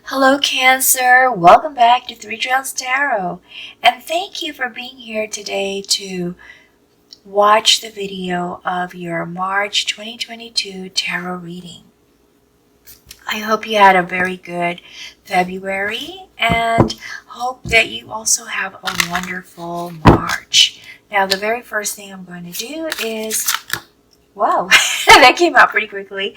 Hello Cancer, welcome back to Three Trails Tarot, and thank you for being here today to watch the video of your March 2022 tarot reading. I hope you had a very good February and hope that you also have a wonderful March. Now the very first thing I'm going to do is, wow, that came out pretty quickly.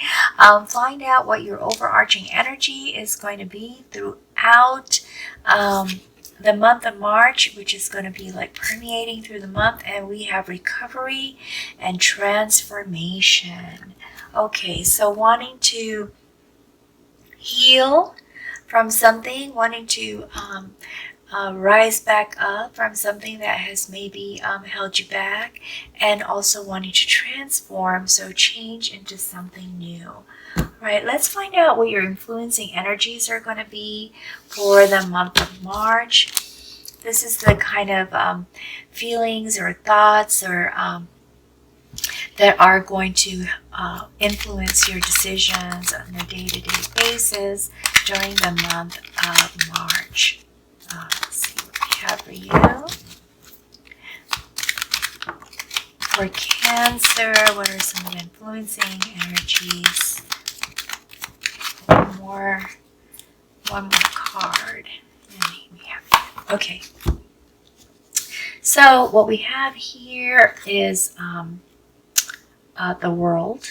Find out what your overarching energy is going to be throughout the month of March, which is going to be like permeating through the month. And we have recovery and transformation. Okay, so wanting to heal from something, wanting to rise back up from something that has maybe held you back, and also wanting to transform, so change into something new. Right, let's find out what your influencing energies are going to be for the month of March. This is the kind of feelings or thoughts or that are going to influence your decisions on a day-to-day basis during the month of March. Let's see what we have for you. For Cancer, what are some of the influencing energies? One more card. Okay. So what we have here is the World,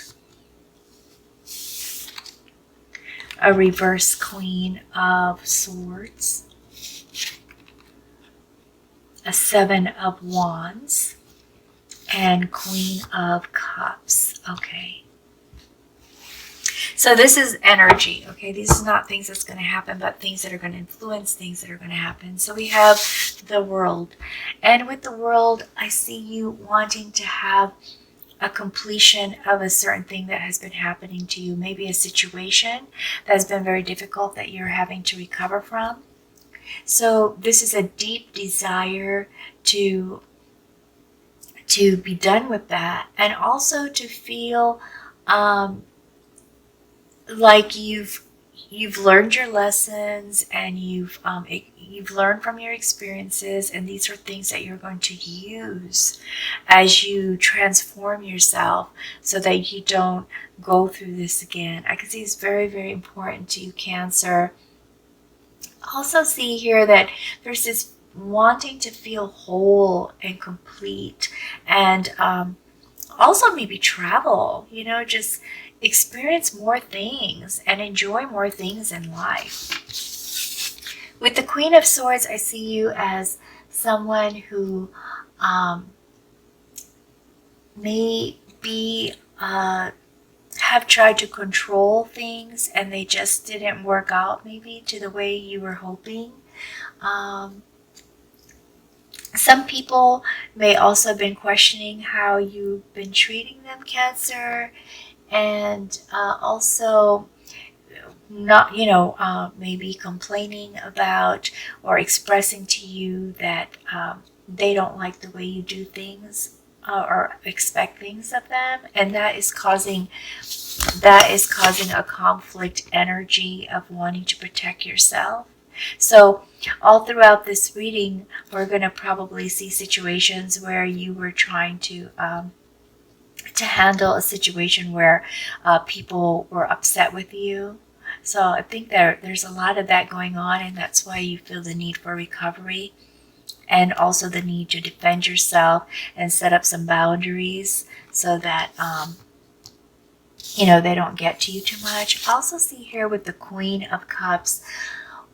a reverse Queen of Swords, a Seven of Wands, and Queen of Cups. Okay. So this is energy, okay? These are not things that's going to happen, but things that are going to influence things that are going to happen. So we have the World. And with the World, I see you wanting to have a completion of a certain thing that has been happening to you. Maybe a situation that has been very difficult that you're having to recover from. So this is a deep desire to be done with that, and also to feel like you've learned your lessons, and you've learned from your experiences, and these are things that you're going to use as you transform yourself so that you don't go through this again. I can see it's very, very important to you, Cancer. Also see here that there's this wanting to feel whole and complete, and also maybe travel, just experience more things and enjoy more things in life. With the Queen of Swords, I see you as someone who may be have tried to control things and they just didn't work out maybe to the way you were hoping. Some people may also have been questioning how you've been treating them, Cancer, and also not, maybe complaining about or expressing to you that they don't like the way you do things or expect things of them, and that is causing a conflict energy of wanting to protect yourself. So all throughout this reading, we're going to probably see situations where you were trying to handle a situation where people were upset with you. So I think there's a lot of that going on, and that's why you feel the need for recovery, and also the need to defend yourself and set up some boundaries so that they don't get to you too much. I also see here with the Queen of Cups,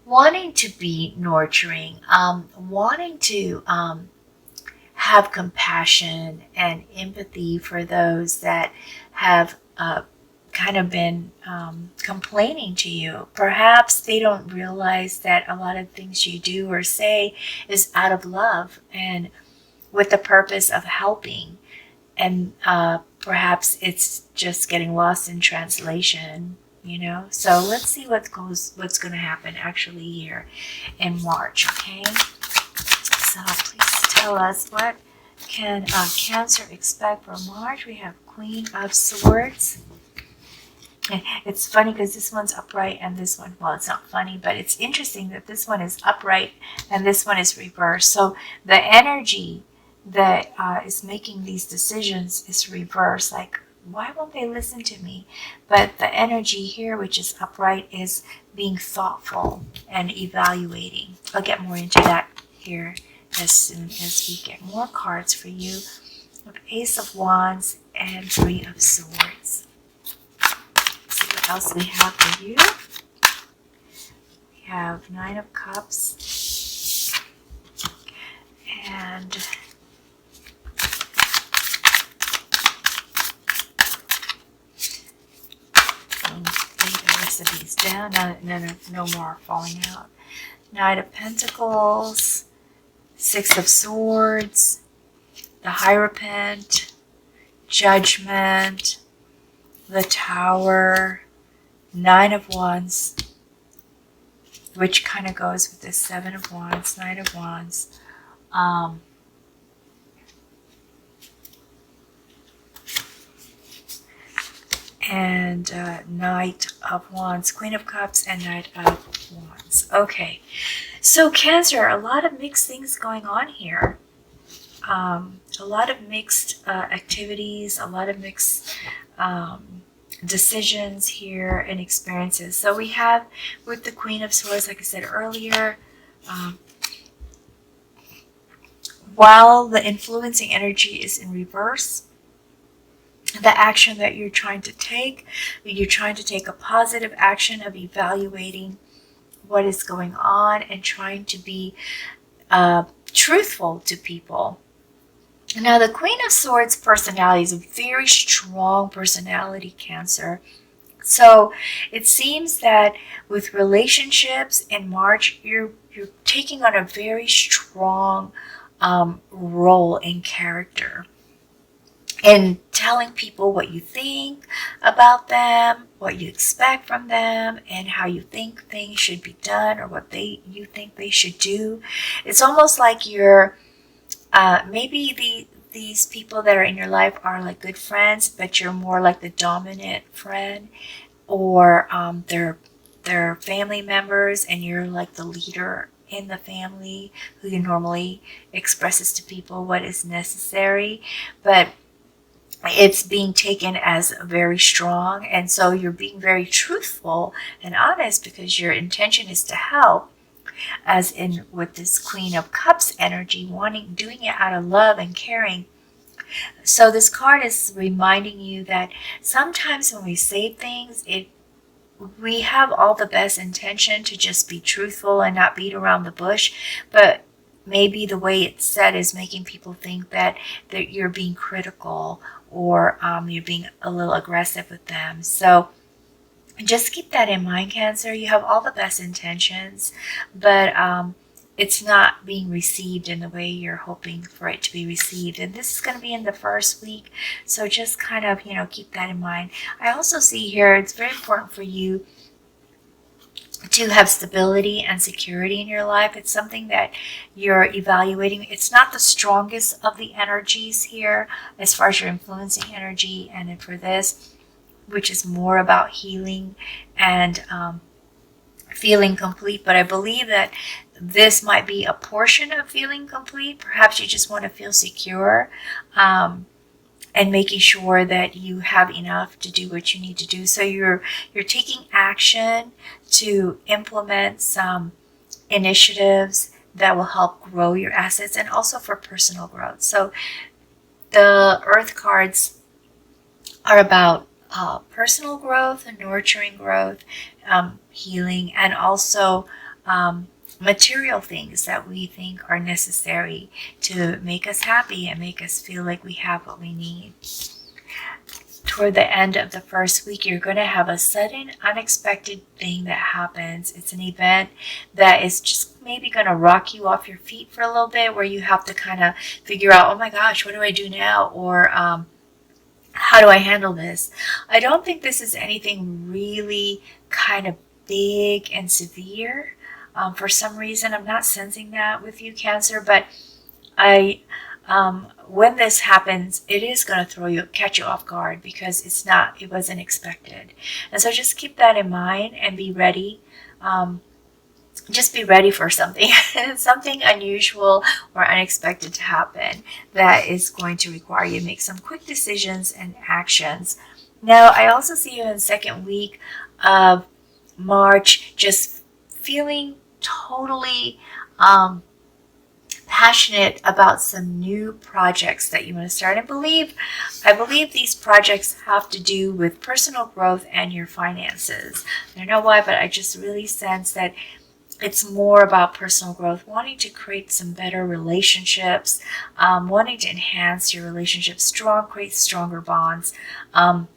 wanting to be nurturing, wanting to have compassion and empathy for those that have kind of been complaining to you. Perhaps they don't realize that a lot of things you do or say is out of love and with the purpose of helping, and perhaps it's just getting lost in translation. So let's see what's going to happen actually here in March. Okay, so please tell us, what can Cancer expect for March? We have Queen of Swords, It's funny because this one's upright and this one, well, it's not funny, but it's interesting that this one is upright and this one is reversed. So the energy that is making these decisions is reversed. Like, why won't they listen to me? But the energy here, which is upright, is being thoughtful and evaluating. I'll get more into that here as soon as we get more cards for you. With Ace of Wands and Three of Swords. Let's see what else we have for you. We have Nine of Cups and lay the rest of these down. No more falling out. Knight of Pentacles, Six of Swords, the Hierophant, Judgment, the Tower, Nine of Wands, which kind of goes with the Seven of Wands, Nine of Wands. And Knight of Wands, Queen of Cups, and Knight of Wands. Okay, so Cancer, a lot of mixed things going on here. A lot of mixed activities, a lot of mixed decisions here and experiences. So we have with the Queen of Swords, like I said earlier, while the influencing energy is in reverse, the action that you're trying to take a positive action of evaluating what is going on and trying to be truthful to people. Now, the Queen of Swords personality is a very strong personality, Cancer. So it seems that with relationships in March, you're taking on a very strong role in character and telling people what you think about them, what you expect from them, and how you think things should be done or what you think they should do. It's almost like you're maybe these people that are in your life are like good friends, but you're more like the dominant friend, or they're family members and you're like the leader in the family who normally expresses to people what is necessary, but it's being taken as very strong, and so you're being very truthful and honest because your intention is to help, as in with this Queen of Cups energy, doing it out of love and caring. So this card is reminding you that sometimes when we say things, we have all the best intention to just be truthful and not beat around the bush, but maybe the way it's said is making people think that you're being critical, or you're being a little aggressive with them. So just keep that in mind, Cancer. You have all the best intentions, but it's not being received in the way you're hoping for it to be received. And this is going to be in the first week, so just kind of, keep that in mind. I also see here it's very important for you to have stability and security in your life. It's something that you're evaluating. It's not the strongest of the energies here as far as your influencing energy, and for this, which is more about healing and feeling complete. But I believe that this might be a portion of feeling complete. Perhaps you just want to feel secure, and making sure that you have enough to do what you need to do. So you're taking action to implement some initiatives that will help grow your assets and also for personal growth. So the Earth cards are about personal growth and nurturing growth, healing, and also material things that we think are necessary to make us happy and make us feel like we have what we need. Toward the end of the first week, you're going to have a sudden, unexpected thing that happens. It's an event that is just maybe going to rock you off your feet for a little bit, where you have to kind of figure out, oh my gosh, what do I do now? Or how do I handle this? I don't think this is anything really kind of big and severe. For some reason, I'm not sensing that with you, Cancer, but I when this happens, it is going to catch you off guard because it wasn't expected. And so just keep that in mind and be ready. Just be ready for something, something unusual or unexpected to happen that is going to require you to make some quick decisions and actions. Now, I also see you in the second week of March, just feeling totally passionate about some new projects that you want to start. I believe these projects have to do with personal growth and your finances. I don't know why, but I just really sense that it's more about personal growth, wanting to create some better relationships, wanting to enhance your relationships, create stronger bonds, and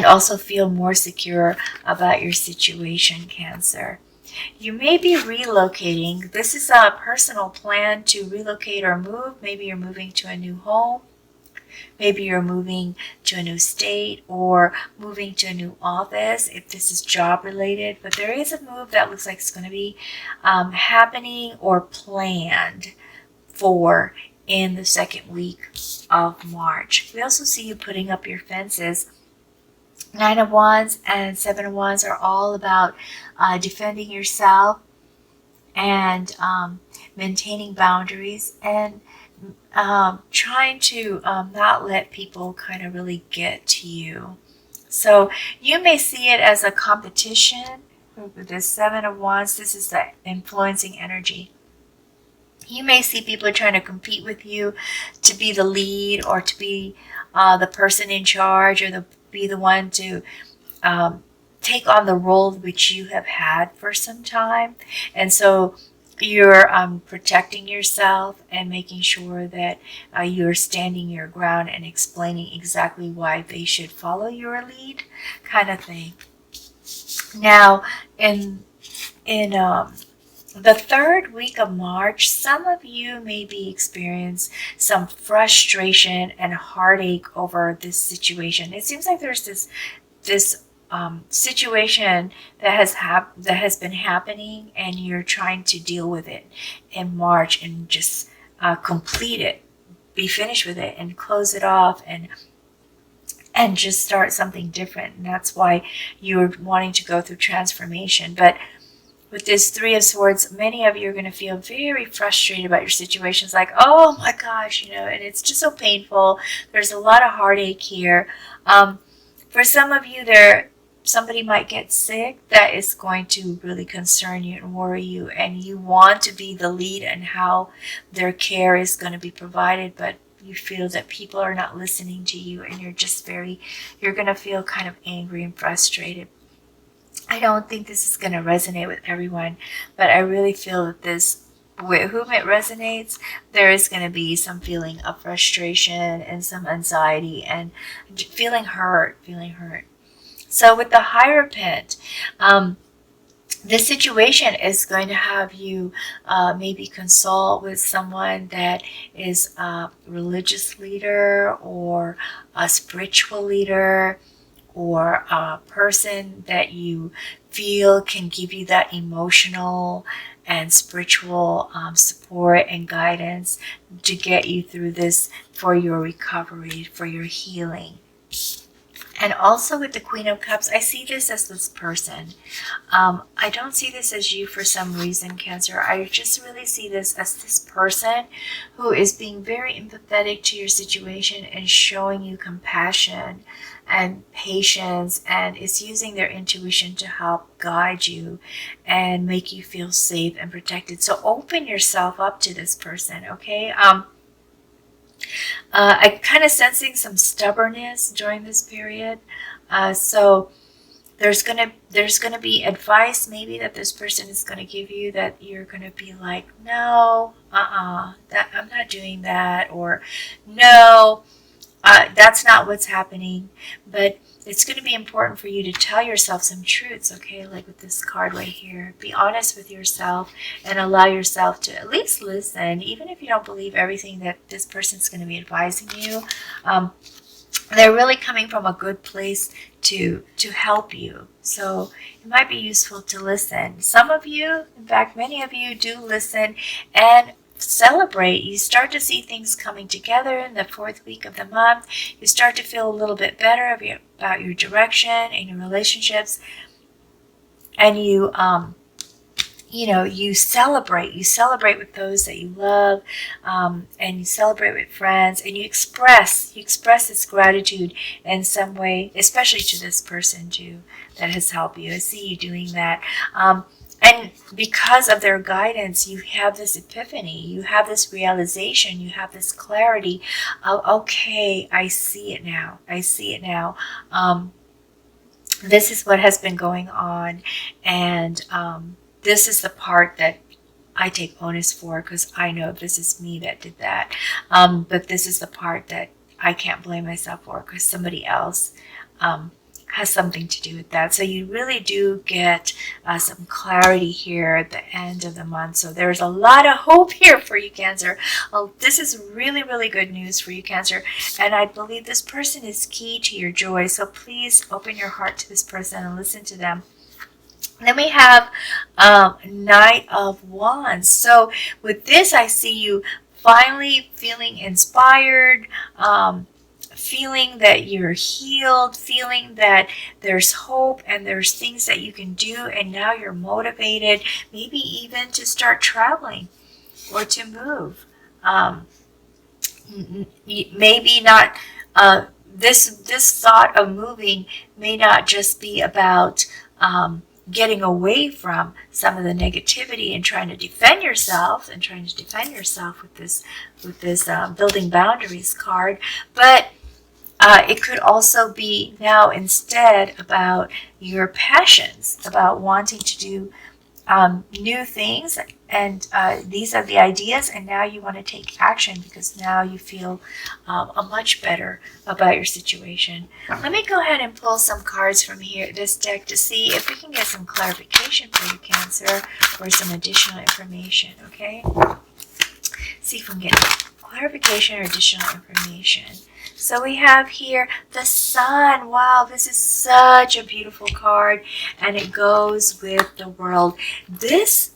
also feel more secure about your situation, Cancer. You may be relocating. This is a personal plan to relocate or move. Maybe you're moving to a new home. Maybe you're moving to a new state or moving to a new office if this is job related. But there is a move that looks like it's going to be happening or planned for in the second week of March. We also see you putting up your fences. 9 of Wands and 7 of Wands are all about defending yourself and maintaining boundaries and trying to not let people kind of really get to you. So you may see it as a competition. With this 7 of Wands, this is the influencing energy. You may see people trying to compete with you to be the lead or to be the person in charge or be the one to take on the role which you have had for some time. And so you're protecting yourself and making sure that you're standing your ground and explaining exactly why they should follow your lead, kind of thing. Now, in the third week of March, some of you may be experiencing some frustration and heartache over this situation. It seems like there's this situation that has been happening, and you're trying to deal with it in March and just complete it, be finished with it, and close it off, and just start something different. And that's why you're wanting to go through transformation. But with this 3 of Swords, many of you are going to feel very frustrated about your situations, like, oh my gosh, and it's just so painful. There's a lot of heartache here. For some of you, somebody might get sick that is going to really concern you and worry you, and you want to be the lead in how their care is going to be provided, but you feel that people are not listening to you, and you're going to feel kind of angry and frustrated. I don't think this is going to resonate with everyone, but I really feel that with whom it resonates, there is going to be some feeling of frustration and some anxiety and feeling hurt. So with the Hierophant, this situation is going to have you maybe consult with someone that is a religious leader or a spiritual leader, or a person that you feel can give you that emotional and spiritual support and guidance to get you through this for your recovery, for your healing. And also with the Queen of Cups, I see this as this person. I don't see this as you for some reason, Cancer. I just really see this as this person who is being very empathetic to your situation and showing you compassion and patience, and is using their intuition to help guide you and make you feel safe and protected. So open yourself up to this person, okay? I'm kind of sensing some stubbornness during this period. So there's gonna be advice maybe that this person is gonna give you that you're gonna be like, no, that I'm not doing that, or no, that's not what's happening. But it's going to be important for you to tell yourself some truths, okay? Like with this card right here. Be honest with yourself and allow yourself to at least listen, even if you don't believe everything that this person's going to be advising you. They're really coming from a good place to help you. So it might be useful to listen. Some of you, in fact, many of you do listen, and celebrate. You start to see things coming together in the 4th week of the month. You start to feel a little bit better about your direction and your relationships. And you celebrate with those that you love, and you celebrate with friends, and you express this gratitude in some way, especially to this person too that has helped you. I see you doing that. And because of their guidance, you have this epiphany, you have this realization, you have this clarity of, okay, I see it now. This is what has been going on, and this is the part that I take onus for, because I know this is me that did that. But this is the part that I can't blame myself for, because somebody else has something to do with that. So you really do get some clarity here at the end of the month. So there's a lot of hope here for you, Cancer. This is really, really good news for you, Cancer. And I believe this person is key to your joy. So please open your heart to this person and listen to them. Then we have Knight of Wands. So with this, I see you finally feeling inspired, feeling that you're healed, feeling that there's hope and there's things that you can do, and now you're motivated, maybe even to start traveling or to move. Maybe not, this thought of moving may not just be about getting away from some of the negativity and trying to defend yourself with this building boundaries card, but it could also be now instead about your passions, about wanting to do new things, and these are the ideas, and now you want to take action because now you feel much better about your situation. Let me go ahead and pull some cards from this deck to see if we can get some clarification for you, Cancer, or some additional information, okay? See if we can get clarification or additional information. So we have here the Sun. Wow, this is such a beautiful card, and it goes with the World. This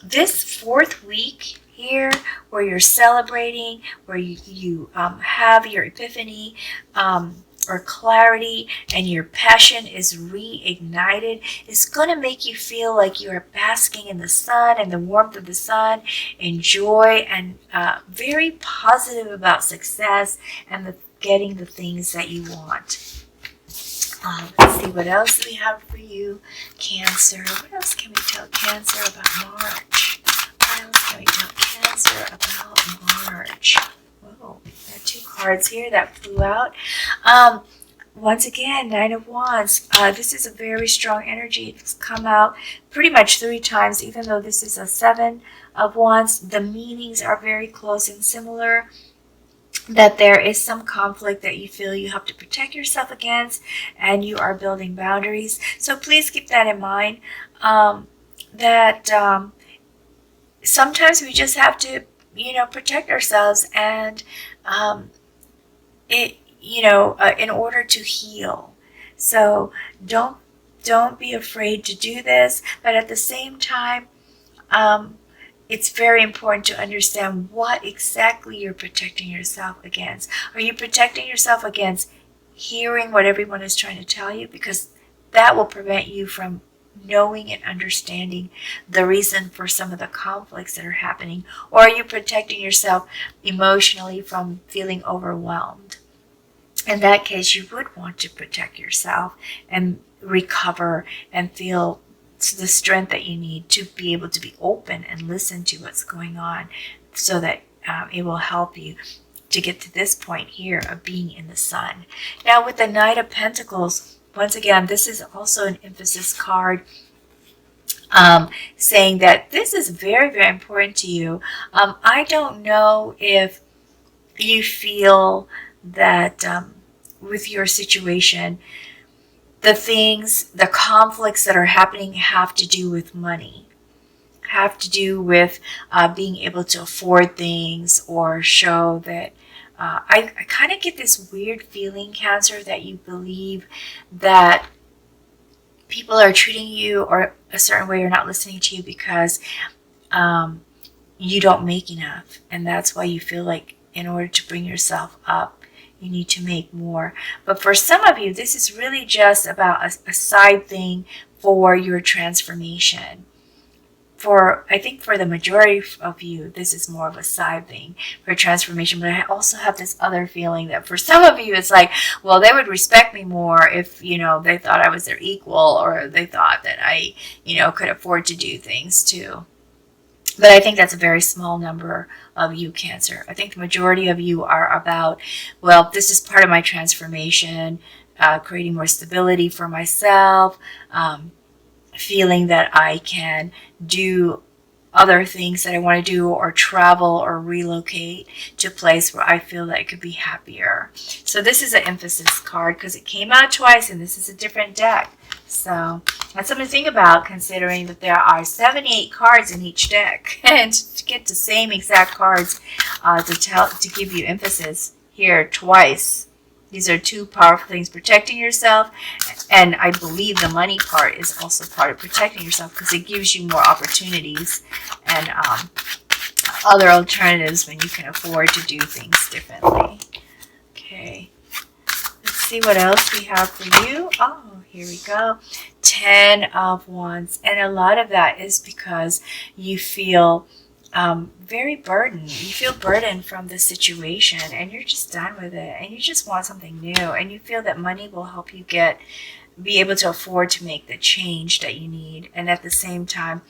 4th week here, where you're celebrating, where you have your epiphany or clarity, and your passion is reignited, is going to make you feel like you are basking in the sun and the warmth of the sun, and joy, and very positive about success and getting the things that you want. Let's see what else we have for you, Cancer. What else can we tell Cancer about March? What else can we tell Cancer about March? Whoa, there are 2 cards here that flew out. Once again, Knight of Wands. This is a very strong energy. It's come out pretty much 3 times, even though this is a 7 of Wands. The meanings are very close and similar. That there is some conflict that you feel you have to protect yourself against, and you are building boundaries. So please keep that in mind, that sometimes we just have to, protect ourselves, and in order to heal. So don't be afraid to do this, but at the same time, it's very important to understand what exactly you're protecting yourself against. Are you protecting yourself against hearing what everyone is trying to tell you? Because that will prevent you from knowing and understanding the reason for some of the conflicts that are happening. Or are you protecting yourself emotionally from feeling overwhelmed? In that case, you would want to protect yourself and recover and feel the strength that you need to be able to be open and listen to what's going on, so that it will help you to get to this point here of being in the sun. Now with the Knight of Pentacles, once again, this is also an emphasis card, saying that this is very, very important to you. I don't know if you feel that with your situation, the conflicts that are happening have to do with money, have to do with being able to afford things, or show that I kind of get this weird feeling, Cancer, that you believe that people are treating you or a certain way or not listening to you because you don't make enough. And that's why you feel like in order to bring yourself up, you need to make more. But for some of you, this is really just about a side thing for your transformation. I think for the majority of you, this is more of a side thing for transformation. But I also have this other feeling that for some of you, it's like, well, they would respect me more if, you know, they thought I was their equal, or they thought that I, you know, could afford to do things too. But I think that's a very small number of you, Cancer. I think the majority of you are about, well, this is part of my transformation, creating more stability for myself, feeling that I can do other things that I want to do, or travel or relocate to a place where I feel that I could be happier. So this is an emphasis card because it came out twice, and this is a different deck. So that's something to think about, considering that there are 78 cards in each deck, and to get the same exact cards to give you emphasis here twice. These are two powerful things: protecting yourself, and I believe the money part is also part of protecting yourself, because it gives you more opportunities and other alternatives when you can afford to do things differently. Okay, let's see what else we have for you. Oh, here we go. 10 of Wands. And a lot of that is because you feel very burdened. You feel burdened from the situation, and you're just done with it, and you just want something new, and you feel that money will help you be able to afford to make the change that you need. And at the same time,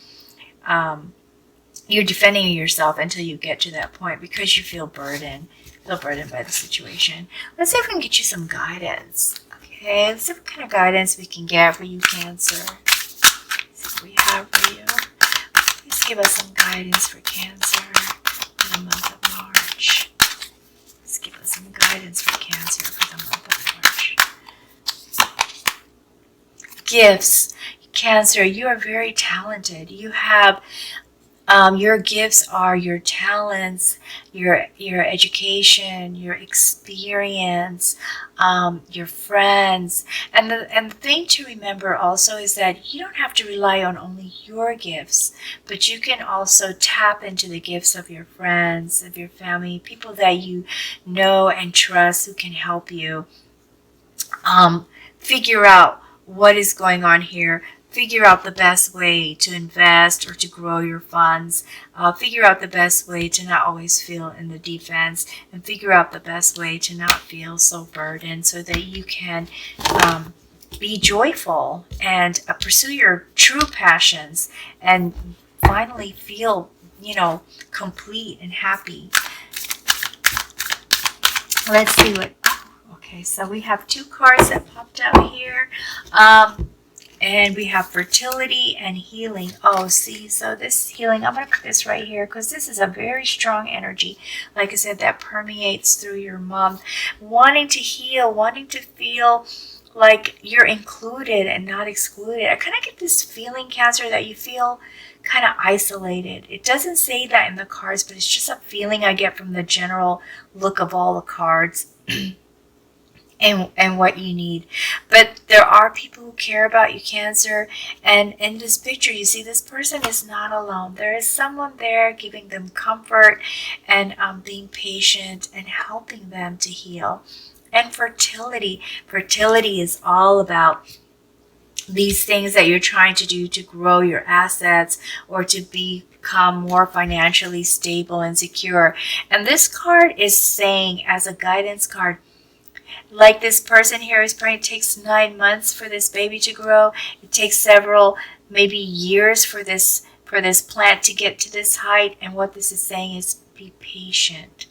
you're defending yourself until you get to that point, because you feel burdened by the situation. Let's see if we can get you some guidance. Okay, let's see what kind of guidance we can get for you, Cancer. Let's see what we have for you. Please give us some guidance for Cancer for the month of March. Let's give us some guidance for Cancer for the month of March. Gifts. Cancer, you are very talented. You have your gifts are your talents, your education, your experience, your friends. And the thing to remember also is that you don't have to rely on only your gifts, but you can also tap into the gifts of your friends, of your family, people that you know and trust, who can help you figure out what is going on here. Figure out the best way to invest or to grow your funds. Figure out the best way to not always feel in the defense, and figure out the best way to not feel so burdened, so that you can be joyful and pursue your true passions, and finally feel, complete and happy. Let's see what. Okay, so we have two cards that popped out here. And we have fertility and healing. Oh, see, so this healing, I'm going to put this right here, because this is a very strong energy, like I said, that permeates through your month. Wanting to heal, wanting to feel like you're included and not excluded. I kind of get this feeling, Cancer, that you feel kind of isolated. It doesn't say that in the cards, but it's just a feeling I get from the general look of all the cards. And what you need. But there are people who care about you, Cancer, and in this picture you see this person is not alone. There is someone there giving them comfort and being patient and helping them to heal. And fertility is all about these things that you're trying to do to grow your assets, or to become more financially stable and secure. And this card is saying, as a guidance card, like this person here is praying, it takes 9 months for this baby to grow. It takes several, maybe years for this plant to get to this height. And what this is saying is, be patient.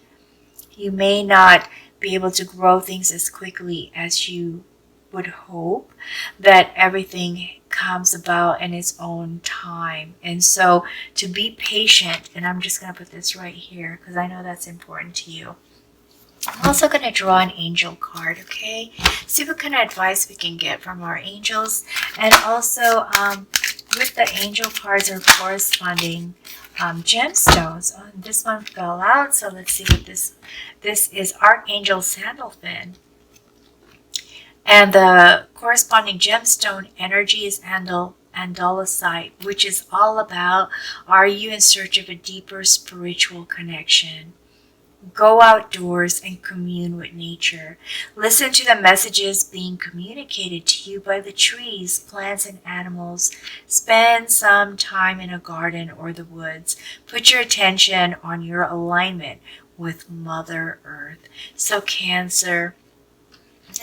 You may not be able to grow things as quickly as you would hope, that everything comes about in its own time. And so to be patient, and I'm just going to put this right here because I know that's important to you. I'm also going to draw an angel card, okay? See what kind of advice we can get from our angels. And also, with the angel cards are corresponding gemstones. Oh, this one fell out, so let's see what this is. Archangel Sandalphon. And the corresponding gemstone energy is Andalosite, which is all about, are you in search of a deeper spiritual connection? Go outdoors and commune with nature. Listen to the messages being communicated to you by the trees, plants, and animals. Spend some time in a garden or the woods. Put your attention on your alignment with Mother Earth. So Cancer,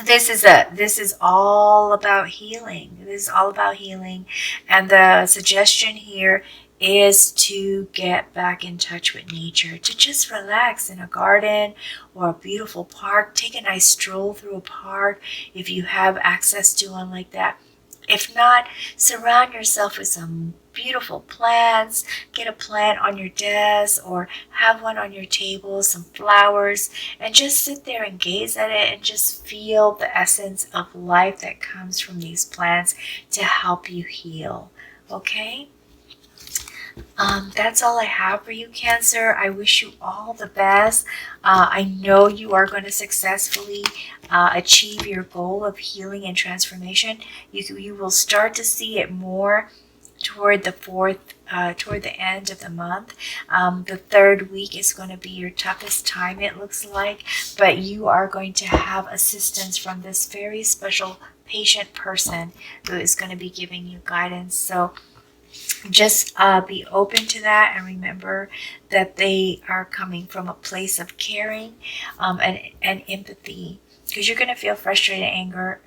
this is all about healing. This is all about healing. And the suggestion here is to get back in touch with nature, to just relax in a garden or a beautiful park. Take a nice stroll through a park if you have access to one like that. If not, surround yourself with some beautiful plants. Get a plant on your desk or have one on your table, some flowers, and just sit there and gaze at it and just feel the essence of life that comes from these plants to help you heal. Okay? That's all I have for you, Cancer. I wish you all the best. I know you are going to successfully achieve your goal of healing and transformation. You will start to see it more toward the end of the month. The third week is going to be your toughest time, it looks like, but you are going to have assistance from this very special patient person who is going to be giving you guidance. So just be open to that, and remember that they are coming from a place of caring and empathy, because you're going to feel frustrated, angry,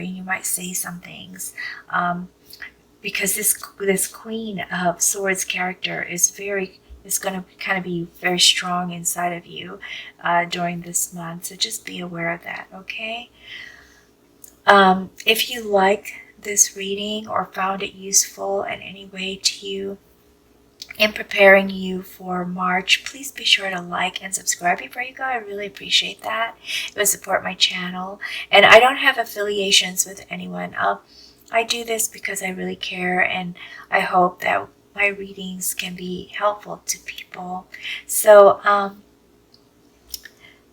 and you might say some things, because this Queen of Swords character is going to kind of be very strong inside of you during this month. So just be aware of that, okay? If you like this reading or found it useful in any way to you in preparing you for March, please be sure to like and subscribe before you go. I really appreciate that. It would support my channel. And I don't have affiliations with anyone. I do this because I really care, and I hope that my readings can be helpful to people. So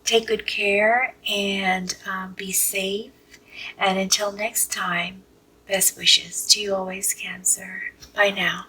take good care and be safe. And until next time, best wishes to you always, Cancer. Bye now.